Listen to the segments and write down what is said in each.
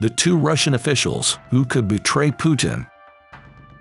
the two Russian officials who could betray Putin.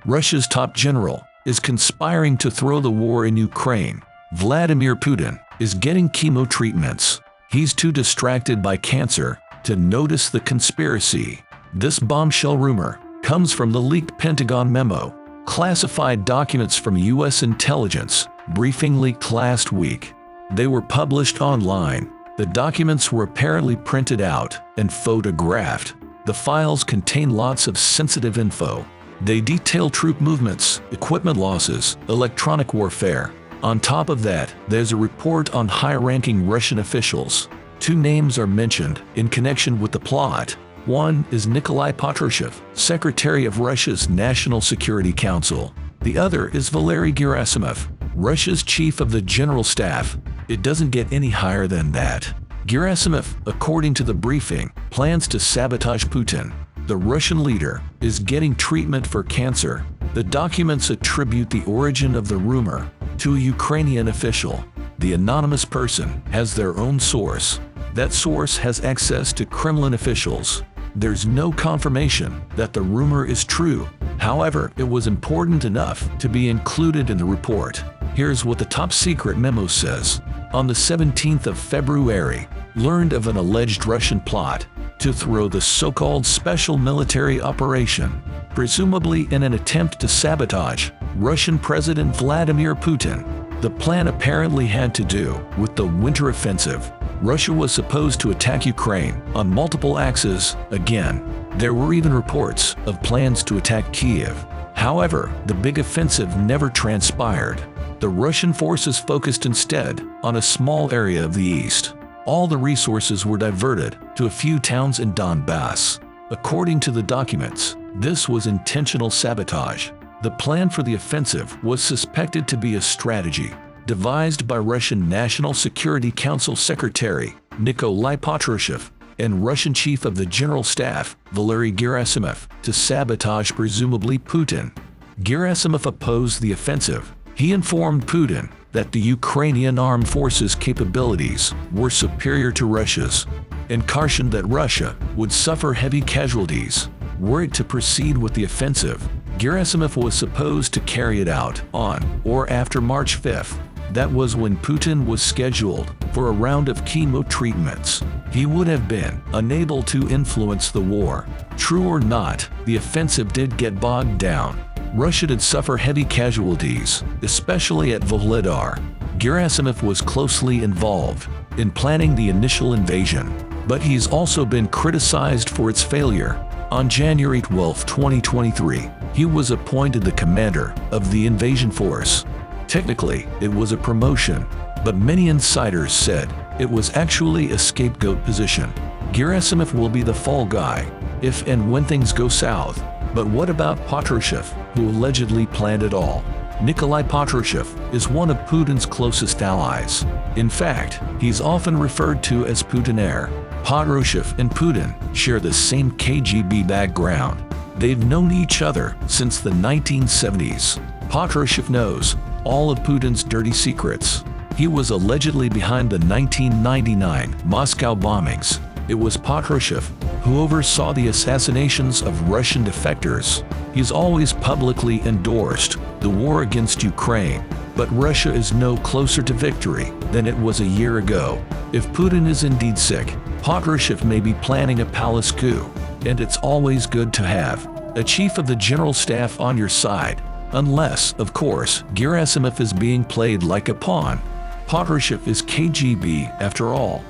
Russia's top general is conspiring to throw the war in Ukraine. Vladimir Putin is getting chemo treatments. He's too distracted by cancer to notice the conspiracy. This bombshell rumor comes from the leaked Pentagon memo. Classified documents from U.S. intelligence briefing leaked last week. They were published online. The documents were apparently printed out and photographed. The files contain lots of sensitive info. They detail troop movements, equipment losses, electronic warfare. On top of that, there's a report on high-ranking Russian officials. Two names are mentioned in connection with the plot. One is Nikolai Patrushev, Secretary of Russia's National Security Council. The other is Valery Gerasimov, Russia's Chief of the General Staff. It doesn't get any higher than that. Gerasimov, according to the briefing, plans to sabotage Putin. The Russian leader is getting treatment for cancer. The documents attribute the origin of the rumor to a Ukrainian official. The anonymous person has their own source. That source has access to Kremlin officials. There's no confirmation that the rumor is true. However, it was important enough to be included in the report. Here's what the top-secret memo says. On the 17th of February, learned of an alleged Russian plot to throw the so-called special military operation, presumably in an attempt to sabotage Russian President Vladimir Putin. The plan apparently had to do with the winter offensive. Russia was supposed to attack Ukraine on multiple axes again. There were even reports of plans to attack Kiev. However, the big offensive never transpired. The Russian forces focused instead on a small area of the east. All the resources were diverted to a few towns in Donbass. According to the documents, this was intentional sabotage. The plan for the offensive was suspected to be a strategy devised by Russian National Security Council Secretary Nikolai Patrushev and Russian Chief of the General Staff Valery Gerasimov to sabotage presumably Putin. Gerasimov opposed the offensive. He informed Putin that the Ukrainian armed forces' capabilities were superior to Russia's, and cautioned that Russia would suffer heavy casualties were it to proceed with the offensive. Gerasimov was supposed to carry it out on or after March 5th. That was when Putin was scheduled for a round of chemo treatments. He would have been unable to influence the war. True or not, the offensive did get bogged down. Russia did suffer heavy casualties, especially at Volodar. Gerasimov was closely involved in planning the initial invasion, but he's also been criticized for its failure. On January 12, 2023, he was appointed the commander of the invasion force. Technically, it was a promotion, but many insiders said it was actually a scapegoat position. Gerasimov will be the fall guy if and when things go south. But what about Patrushev, who allegedly planned it all? Nikolai Patrushev is one of Putin's closest allies. In fact, he's often referred to as Putinair. Patrushev and Putin share the same KGB background. They've known each other since the 1970s. Patrushev knows all of Putin's dirty secrets. He was allegedly behind the 1999 Moscow bombings. It was Patrushev who oversaw the assassinations of Russian defectors. He's always publicly endorsed the war against Ukraine, but Russia is no closer to victory than it was a year ago. If Putin is indeed sick, Patrushev may be planning a palace coup, and it's always good to have a chief of the general staff on your side, unless, of course, Gerasimov is being played like a pawn. Patrushev is KGB after all.